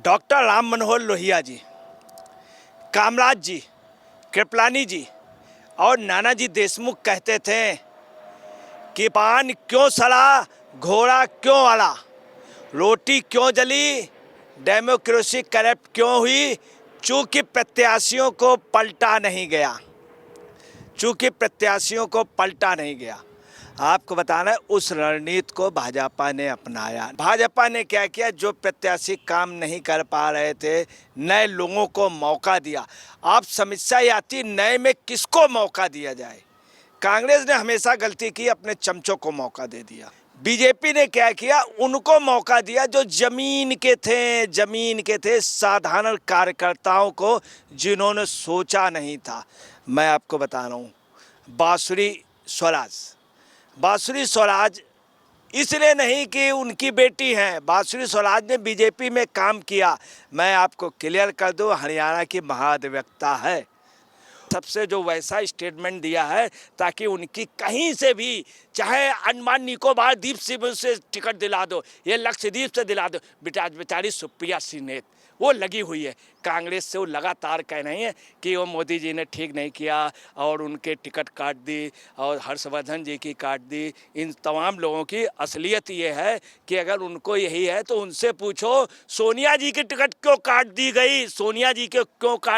Doctor Ram Manohar Lohia ji, Kamaraj जी, कृपलानी जी और नानाजी देशमुख कहते थे कि पान क्यों सड़ा, घोड़ा क्यों अड़ा, रोटी क्यों जली, डेमोक्रेसी करप्ट क्यों हुई, चूंकि प्रत्याशियों को पलटा नहीं गया। आपको बताना है, उस रणनीति को भाजपा ने अपनाया। भाजपा ने क्या किया, जो प्रत्याशी काम नहीं कर पा रहे थे, नए लोगों को मौका दिया। आप समस्या ये आती, नए में किसको मौका दिया जाए। कांग्रेस ने हमेशा गलती की, अपने चमचों को मौका दे दिया। बीजेपी ने क्या किया, उनको मौका दिया जो जमीन के थे, साधारण कार्यकर्ताओं को, जिन्होंने सोचा नहीं था। मैं आपको बता रहा हूँ, बांसुरी स्वराज इसलिए नहीं कि उनकी बेटी हैं, बांसुरी स्वराज ने बीजेपी में काम किया। मैं आपको क्लियर कर दूं, हरियाणा की महाधिवक्ता है। सबसे जो वैसा स्टेटमेंट दिया है ताकि उनकी कहीं से भी, चाहे अंडमान निकोबार द्वीप से टिकट दिला दो, ये लक्षद्वीप से दिला दो, बेचारी सुप्रिया सिन्हा वो लगी हुई है कांग्रेस से। वो लगातार कह रही है कि वो मोदी जी ने ठीक नहीं किया और उनके टिकट काट दी और हर्षवर्धन जी की काट दी। इन तमाम लोगों की असलियत ये है कि अगर उनको यही है तो उनसे पूछो सोनिया जी की टिकट क्यों काट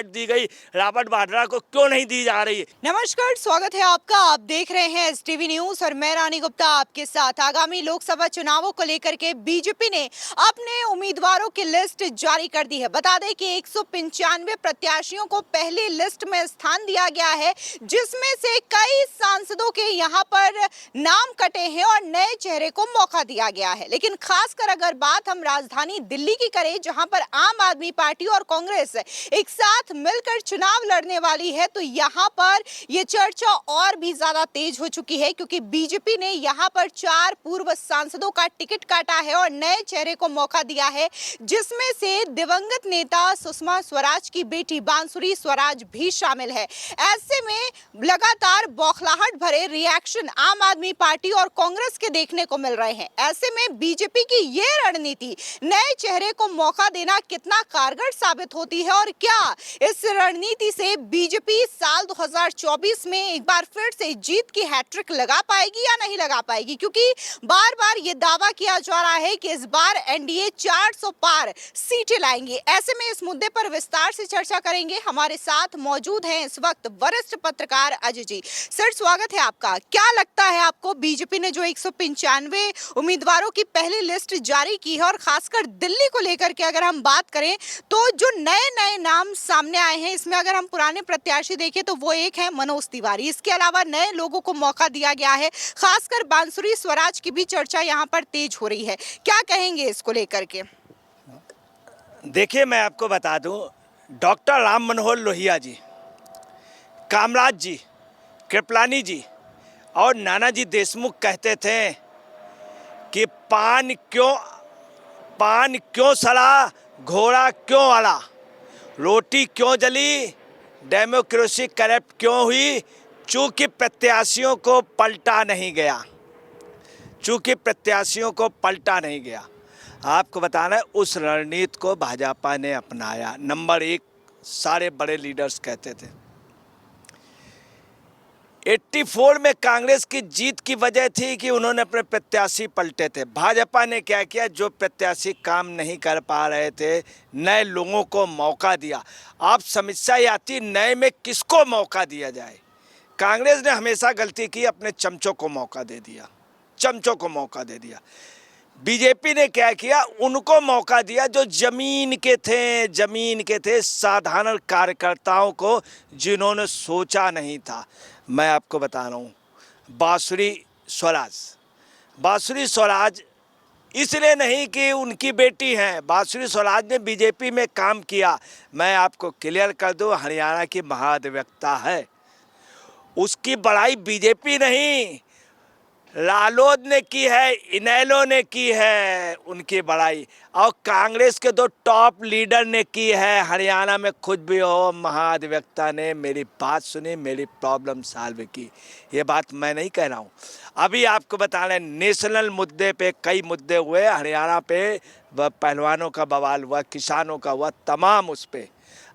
दी गई, रॉबर्ट वाड्रा को क्यों नहीं दी जा रही। नमस्कार, स्वागत है आपका। आप देख रहे हैं एसटीवी न्यूज और मैं रानी गुप्ता आपके साथ। आगामी लोकसभा चुनावों को लेकर के बीजेपी ने अपने उम्मीदवारों की लिस्ट जारी कर दी है। बता दें कि 195 प्रत्याशियों को पहली लिस्ट में स्थान दिया गया है, जिसमें से कई सांसदों के यहां पर नाम कटे हैं और नए चेहरे को मौका दिया गया है। लेकिन खासकर अगर बात हम राजधानी दिल्ली की करें, जहां पर आम आदमी पार्टी और कांग्रेस एक साथ मिलकर चुनाव लड़ने वाली है, तो यहां पर यह चर्चा और भी ज्यादा तेज हो चुकी है, क्योंकि बीजेपी ने यहां पर 4 पूर्व सांसदों का टिकट काटा है और नए चेहरे को मौका दिया है, जिसमें से दिवंगत नेता सुषमा स्वराज की बेटी बांसुरी स्वराज भी शामिल है। ऐसे में लगातार बौखलाहट भरे रिएक्शन आम आदमी पार्टी और कांग्रेस के देखने को मिल रहे हैं। ऐसे में बीजेपी की यह रणनीति, नए चेहरे को मौका देना, कितना कारगर साबित होती है और क्या इस रणनीति से बीजेपी साल 2024 में एक बार फिर से जीत की हैट्रिक लगा पाएगी या नहीं लगा पाएगी, क्योंकि बार बार ये दावा किया जा रहा है कि इस बार एनडीए 400 पार सीटें लाएंगे। ऐसे में इस मुद्दे पर विस्तार से चर्चा करेंगे। हमारे साथ मौजूद हैं इस वक्त वरिष्ठ पत्रकार अजय जी। सर, स्वागत है आपका। क्या लगता है आपको, बीजेपी ने जो 195 उम्मीदवारों की पहली लिस्ट जारी की है और खासकर दिल्ली को लेकर के अगर हम बात करें, तो जो नए नए नाम सामने आए हैं, इसमें अगर हम पुराने प्रत्याशी देखें तो वो एक है मनोज तिवारी। इसके अलावा नए लोगों को मौका दिया गया है, खासकर बांसुरी स्वराज की भी चर्चा यहाँ पर तेज हो रही है। क्या कहेंगे इसको लेकर के? देखिए, मैं आपको बता दूं, डॉक्टर राम मनोहर लोहिया जी, कामराज जी, कृपलानी जी और नानाजी देशमुख कहते थे कि पान क्यों सड़ा, घोड़ा क्यों अड़ा, रोटी क्यों जली, डेमोक्रेसी करप्ट क्यों हुई, चूंकि प्रत्याशियों को पलटा नहीं गया। आपको बताना है, उस रणनीति को भाजपा ने अपनाया। नंबर 1, सारे बड़े लीडर्स कहते थे 84 में कांग्रेस की जीत की वजह थी कि उन्होंने अपने प्रत्याशी पलटे थे। भाजपा ने क्या किया, जो प्रत्याशी काम नहीं कर पा रहे थे, नए लोगों को मौका दिया। आप समस्या ये आती, नए में किसको मौका दिया जाए। कांग्रेस ने हमेशा गलती की, अपने चमचों को मौका दे दिया। बीजेपी ने क्या किया, उनको मौका दिया जो जमीन के थे, साधारण कार्यकर्ताओं को, जिन्होंने सोचा नहीं था। मैं आपको बता रहा हूँ, बांसुरी स्वराज इसलिए नहीं कि उनकी बेटी हैं, बांसुरी स्वराज ने बीजेपी में काम किया। मैं आपको क्लियर कर दूं, हरियाणा की महाधिवक्ता है। उसकी बड़ाई बीजेपी नहीं, लालौद ने की है, इनेलो ने की है उनकी बड़ाई, और कांग्रेस के दो टॉप लीडर ने की है। हरियाणा में खुद भी हो महाधिवक्ता ने मेरी बात सुनी, मेरी प्रॉब्लम सॉल्व की। ये बात मैं नहीं कह रहा हूँ। अभी आपको बता रहे नेशनल मुद्दे पे कई मुद्दे हुए हरियाणा पे, पहलवानों का बवाल हुआ, किसानों का हुआ, तमाम उस पे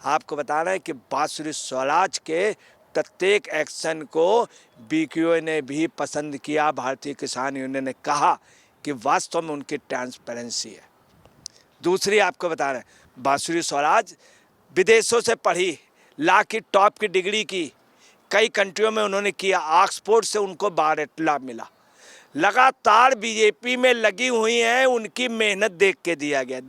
आपको बता रहे हैं कि बांसुरी स्वराज के प्रत्येक एक्शन को बीकेओ ने भी पसंद किया। भारतीय किसान यूनियन ने कहा कि वास्तव में उनकी ट्रांसपेरेंसी है। दूसरी आपको बता रहे हैं बांसुरी स्वराज विदेशों से पढ़ी, ला की टॉप की डिग्री की, कई कंट्रियों में उन्होंने किया, ऑक्सफोर्ड से उनको बारटला मिला, लगातार बीजेपी में लगी हुई हैं, उनकी मेहनत देख के दिया गया।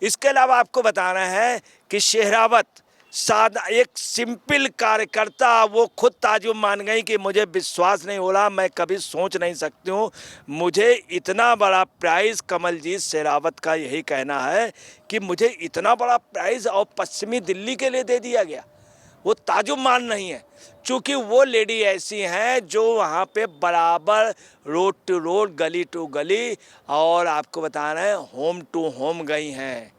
इसके अलावा आपको बताना है कि शेहरावत सादा एक सिंपल कार्यकर्ता, वो खुद ताजुब मान गई कि मुझे विश्वास नहीं हो रहा, मैं कभी सोच नहीं सकती हूँ मुझे इतना बड़ा प्राइज़। कमलजीत शेरावत का यही कहना है कि मुझे इतना बड़ा प्राइज़ और पश्चिमी दिल्ली के लिए दे दिया गया। वो ताजुब मान नहीं है, क्योंकि वो लेडी ऐसी हैं जो वहाँ पे बराबर रोड टू रोड, गली टू गली, और आपको बता रहे हैं होम टू होम गई हैं।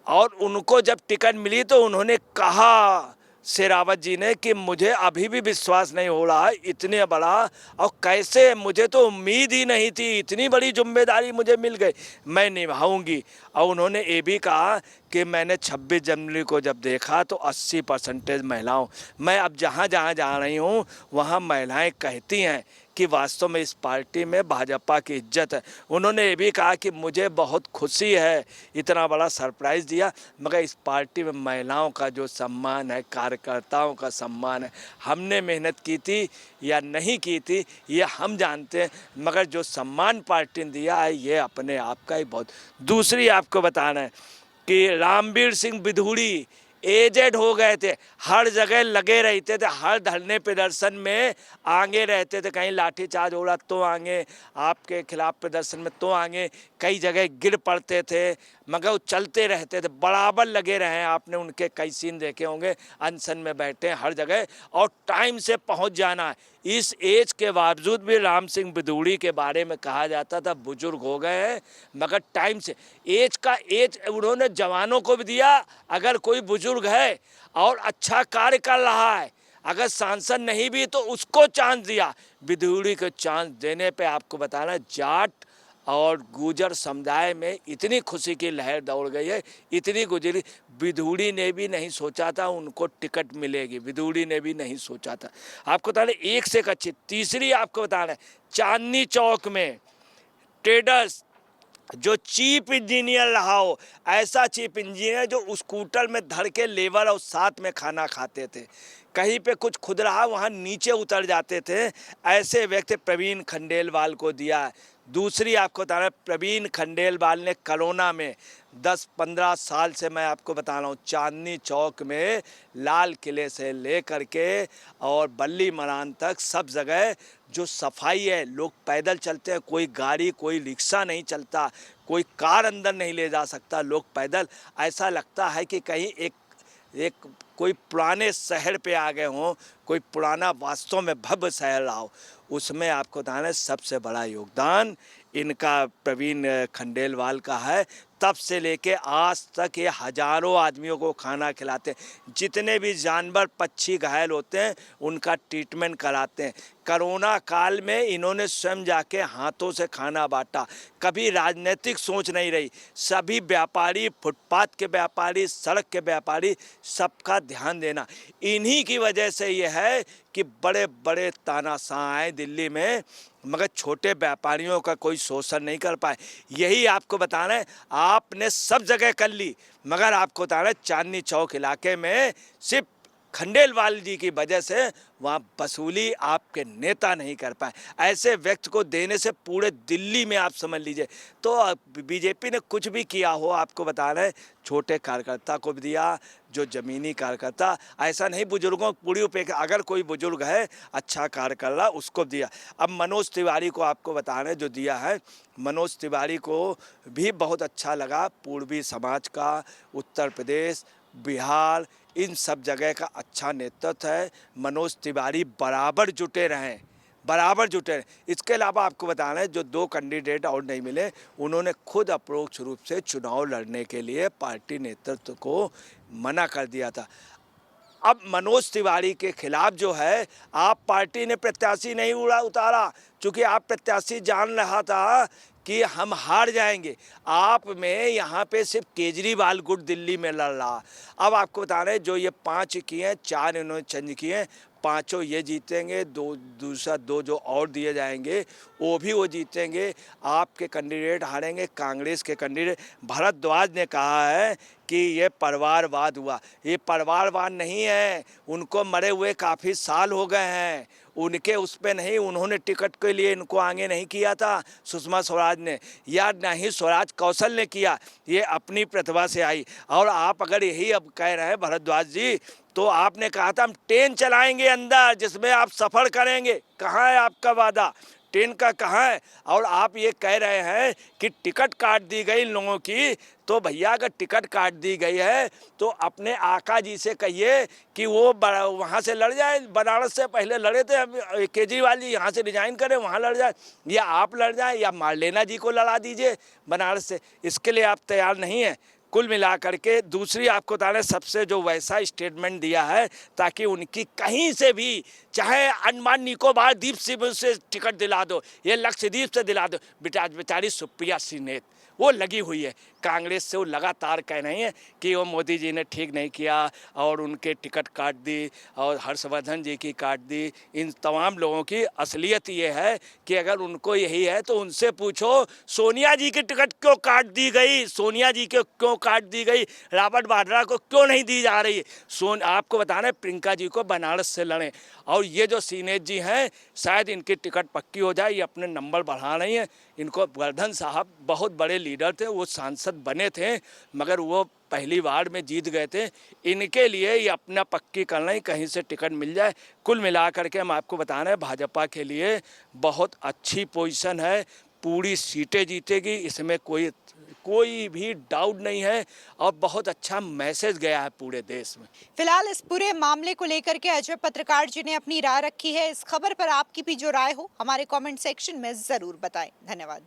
और उनको जब टिकट मिली तो उन्होंने कहा शेरावत जी ने कि मुझे अभी भी विश्वास नहीं हो रहा है, इतने बड़ा, और कैसे, मुझे तो उम्मीद ही नहीं थी, इतनी बड़ी जिम्मेदारी मुझे मिल गई, मैं निभाऊंगी। और उन्होंने ये भी कहा कि मैंने 26 जनवरी को जब देखा तो 80% महिलाओं, मैं अब जहाँ जहाँ जा रही हूँ वहाँ महिलाएं कहती हैं कि वास्तव में इस पार्टी में भाजपा की इज्जत है। उन्होंने ये भी कहा कि मुझे बहुत खुशी है, इतना बड़ा सरप्राइज़ दिया, मगर इस पार्टी में महिलाओं का जो सम्मान है, कार्यकर्ताओं का सम्मान है, हमने मेहनत की थी या नहीं की थी ये हम जानते हैं, मगर जो सम्मान पार्टी ने दिया है ये अपने आप का ही बहुत। दूसरी आपको बताना है कि रामवीर सिंह बिधूड़ी एजेड हो गए थे, हर जगह लगे रहते थे, हर धरने प्रदर्शन में आगे रहते थे, कहीं लाठीचार्ज हो रहा तो आगे, आपके खिलाफ प्रदर्शन में तो आगे, कई जगह गिर पड़ते थे, मगर वो चलते रहते थे, बराबर लगे रहे हैं। आपने उनके कई सीन देखे होंगे, अनशन में बैठे हर जगह, और टाइम से पहुंच जाना। इस एज के बावजूद भी राम सिंह बिधूड़ी के बारे में कहा जाता था बुजुर्ग हो गए हैं, मगर टाइम से, एज का एज उन्होंने जवानों को भी दिया। अगर कोई बुजुर्ग है और अच्छा कार्य कर रहा है, अगर सांसद नहीं भी तो उसको चांस दिया। बिधूड़ी को चांस देने पे आपको बताना जाट और गुजर समुदाय में इतनी खुशी की लहर दौड़ गई है, इतनी गुजरी। बिधूड़ी ने भी नहीं सोचा था उनको टिकट मिलेगी, बिधूड़ी ने भी नहीं सोचा था। आपको बता रहे एक से एक अच्छी। तीसरी आपको बता रहे चांदनी चौक में ट्रेडर्स जो चीफ इंजीनियर रहा हो, ऐसा चीफ इंजीनियर जो स्कूटर में धर के लेबर और साथ में खाना खाते थे, कहीं पे कुछ खुद रहा वहाँ नीचे उतर जाते थे, ऐसे व्यक्ति प्रवीण खंडेलवाल को दिया है। दूसरी आपको बता रहा है प्रवीण खंडेलवाल ने कोरोना में 10-15 साल से, मैं आपको बता रहा हूँ, चांदनी चौक में लाल किले से ले करके और बल्ली मरान तक सब जगह जो सफाई है, लोग पैदल चलते हैं, कोई गाड़ी कोई रिक्शा नहीं चलता, कोई कार अंदर नहीं ले जा सकता, लोग पैदल। ऐसा लगता है कि कहीं एक कोई पुराने शहर पे आ गए हों, कोई पुराना वास्तव में भव्य शहर रहा हो। उसमें आपको बताना है सबसे बड़ा योगदान इनका प्रवीण खंडेलवाल का है। तब से लेके आज तक ये हजारों आदमियों को खाना खिलाते हैं, जितने भी जानवर पक्षी घायल होते हैं उनका ट्रीटमेंट कराते हैं। कोरोना काल में इन्होंने स्वयं जाके हाथों से खाना बांटा। कभी राजनीतिक सोच नहीं रही, सभी व्यापारी, फुटपाथ के व्यापारी, सड़क के व्यापारी, सबका ध्यान देना। इन्हीं की वजह से ये है कि बड़े बड़े तानाशाह आए दिल्ली में, मगर छोटे व्यापारियों का कोई शोषण नहीं कर पाए। यही आपको बताना है, आपने सब जगह कर ली, मगर आपको बताना है चांदनी चौक इलाके में सिर्फ खंडेलवाल जी की वजह से वहाँ वसूली आपके नेता नहीं कर पाए। ऐसे व्यक्ति को देने से पूरे दिल्ली में आप समझ लीजिए। तो बीजेपी ने कुछ भी किया हो, आपको बता रहे हैं छोटे कार्यकर्ता को भी दिया, जो ज़मीनी कार्यकर्ता, ऐसा नहीं बुजुर्गों को पूरी उपेक्षा, अगर कोई बुजुर्ग है अच्छा कार्य कर रहा उसको दिया। अब मनोज तिवारी को आपको बता रहे हैं जो दिया है, मनोज तिवारी को भी बहुत अच्छा लगा। पूर्वी समाज का, उत्तर प्रदेश, बिहार, इन सब जगह का अच्छा नेतृत्व है। मनोज तिवारी बराबर जुटे रहें, बराबर जुटे हैं। इसके अलावा आपको बता रहे हैं जो 2 कैंडिडेट और नहीं मिले, उन्होंने खुद अप्रोक्ष रूप से चुनाव लड़ने के लिए पार्टी नेतृत्व को मना कर दिया था। अब मनोज तिवारी के खिलाफ जो है, आप पार्टी ने प्रत्याशी नहीं उतारा, चूंकि आप प्रत्याशी जान रहा था कि हम हार जाएंगे। आप में यहाँ पे सिर्फ केजरीवाल गुट दिल्ली में लड़ रहा। अब आपको बता रहे हैं जो ये 5 किए हैं, 4 इन्होंने चेंज किए हैं, 5 ये जीतेंगे, दूसरा 2 जो और दिए जाएंगे वो भी वो जीतेंगे। आपके कैंडिडेट हारेंगे, कांग्रेस के कैंडिडेट। भरद्वाज ने कहा है कि ये परिवारवाद हुआ। ये परिवारवाद नहीं है, उनको मरे हुए काफ़ी साल हो गए हैं, उनके उस पर नहीं, उन्होंने टिकट के लिए इनको आगे नहीं किया था सुषमा स्वराज ने, या नहीं स्वराज कौशल ने किया, ये अपनी प्रतिभा से आई। और आप अगर यही अब कह रहे हैं भरद्वाज जी, तो आपने कहा था हम ट्रेन चलाएंगे अंदर जिसमें आप सफ़र करेंगे, कहाँ है आपका वादा? ट्रेन का कहाँ है? और आप ये कह रहे हैं कि टिकट काट दी गई इन लोगों की, तो भैया अगर टिकट काट दी गई है तो अपने आका जी से कहिए कि वो वहाँ से लड़ जाए। बनारस से पहले लड़े थे, अब केजरीवाल जी यहाँ से रिजाइन करें, वहाँ लड़ जाए, या आप लड़ जाएं, या मारलेना जी को लड़ा दीजिए बनारस से। इसके लिए आप तैयार नहीं हैं। कुल मिलाकर के दूसरी आपको बता रहे सबसे जो वैसा स्टेटमेंट दिया है ताकि उनकी कहीं से भी, चाहे अंडमान निकोबार द्वीप से टिकट दिला दो, ये लक्षद्वीप से दिला दो, बेचारी सुप्रिया सिन्हा वो लगी हुई है कांग्रेस से। वो लगातार कह रही हैं कि वो मोदी जी ने ठीक नहीं किया और उनके टिकट काट दी और हर्षवर्धन जी की काट दी। इन तमाम लोगों की असलियत ये है कि अगर उनको यही है तो उनसे पूछो सोनिया जी की टिकट क्यों काट दी गई, सोनिया जी को क्यों काट दी गई, रॉबर्ट वाड्रा को क्यों नहीं दी जा रही। आपको बताना है प्रियंका जी को बनारस से लड़ें। और ये जो सीनेत जी हैं शायद इनकी टिकट पक्की हो जाए, ये अपने नंबर बढ़ा रही हैं। इनको वर्धन साहब बहुत बड़े लीडर थे, वो सांसद बने थे मगर वो पहली बार में जीत गए थे। इनके लिए ये अपना पक्की कर रहे हैं, कहीं से टिकट मिल जाए। कुल मिलाकर के हम आपको बता रहे हैं भाजपा के लिए बहुत अच्छी पोजीशन है, पूरी सीटें जीतेगी, इसमें कोई भी डाउट नहीं है और बहुत अच्छा मैसेज गया है पूरे देश में। फिलहाल इस पूरे मामले को लेकर के अजय पत्रकार जी ने अपनी राय रखी है। इस खबर पर आपकी भी जो राय हो हमारे कमेंट सेक्शन में जरूर बताएं। धन्यवाद।